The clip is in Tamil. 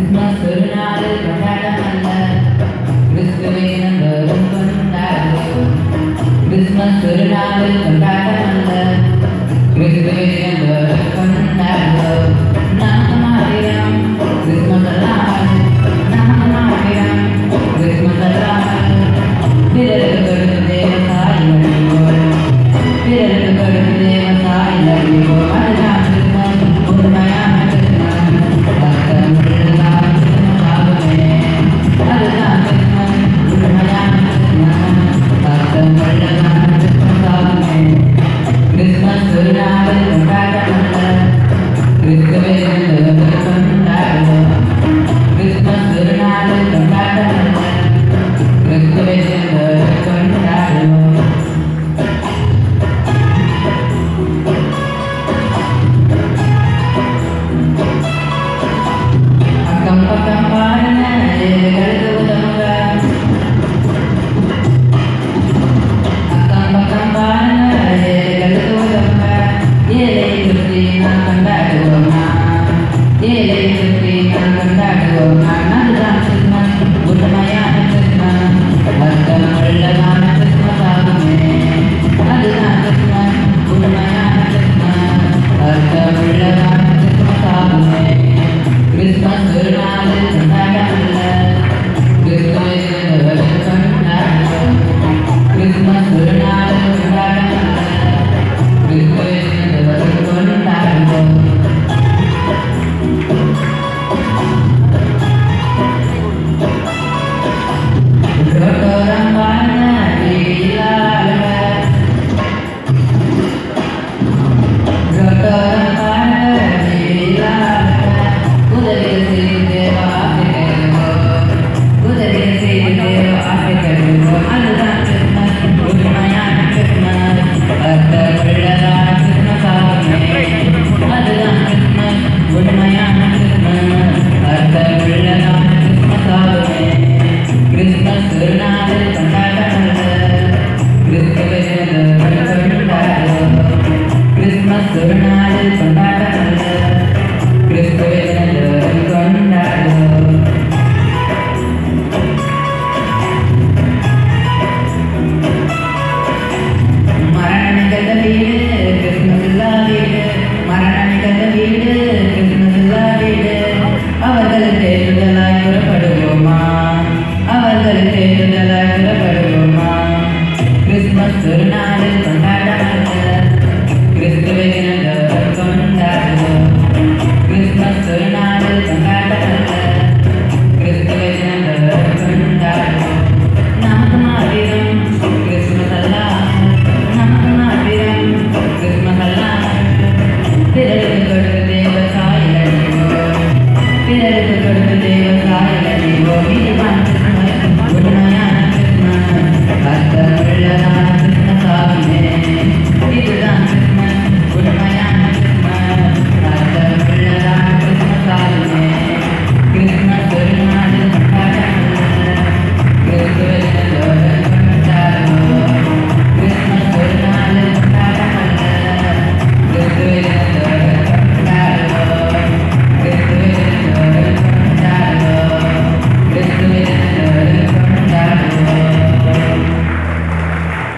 கிறிஸ்மஸ் ஒரு நாள் கொண்டாட்டமல்ல, கிறிஸ்துவே நம்பரும் கொண்டாடுவோம். கிறிஸ்மஸ் ஒரு நாள் கொண்டாட்டமல்ல, கிறிஸ்துவே நம்பரும் கொண்டாடுவோம். நாம மாறிடம் கிறிஸ்மஸ் அல்லாமல், நாம மாறிடம் கிறிஸ்மஸ் அல்லாமல். பிறருக்கு கொடுத்து தேவசாய் வழிவோம், பிறருக்கு கொடுத்து தேவசாய் வழிவோம். அதுதான் கிறிஸ்மஸ், உண்மையான கிறிஸ்மஸ். அர்த்தமுள்ளதான கிறிஸ்மஸ் ஆகுமே. அதுதான் கிறிஸ்மஸ், உண்மையான கிறிஸ்மஸ். அர்த்தமுள்ளதான கிறிஸ்மஸ் ஆகுமே. கிறிஸ்மஸ் ஒரு நாள் கொண்டாட்டமல்ல, கிறிஸ்துவே நம்பரும் கொண்டாடுவோம். கிறிஸ்மஸ் ஒரு நாள் கொண்டாட்டமல்ல, கிறிஸ்துவே நம்பரும் கொண்டாடுவோம். அக்கம் பக்கம் பாருங்க, ஏழைகளுக்கு உதவுங்க. அக்கம் பக்கம் பாருங்க, ஏழைகளுக்கு உதவுங்க. ஏழை சுற்றி நான் கொண்டாடுவோமா, ஏழை சுற்றி நான் கொண்டாடுவோமா. அதுதான் கிறிஸ்மஸ், உண்மையான கிறிஸ்மஸ். அர்த்தமுள்ளதான கிறிஸ்மஸ் ஆகுமே. அதுதான் கிறிஸ்மஸ், உண்மையான கிறிஸ்மஸ். அர்த்தமுள்ளதான கிறிஸ்மஸ் ஆகுமே. கிறிஸ்மஸ் ஒரு நாள் கொண்டாட்டமல்ல, கிறிஸ்துவே நம்பரும் கொண்டாடுவோம். கிறிஸ்மஸ் ஒரு நாள் கொண்டாட்டமல்ல, கிறிஸ்துவே நம்பரும் கொண்டாடுவோம். ரோட்டோரம் பாருங்க, வீதியில் ஆளுங்க. ரோட்டோரம் பாருங்க, வீதியில் ஆளுங்க. உதவிகள் செய்து தேவ ஆசை கருதுவோம், உதவிகள் செய்து தேவ ஆசை கருதுவோம். அதுதான் கிறிஸ்மஸ், உண்மையான கிறிஸ்மஸ். அர்த்தமுள்ளதான கிறிஸ்மஸ் ஆகுமே. அதுதான் கிறிஸ்மஸ், உண்மையான கிறிஸ்மஸ். அர்த்தமுள்ளதான கிறிஸ்மஸ் ஆகுமே. கிறிஸ்மஸ் ஒரு நாள் கொண்டாட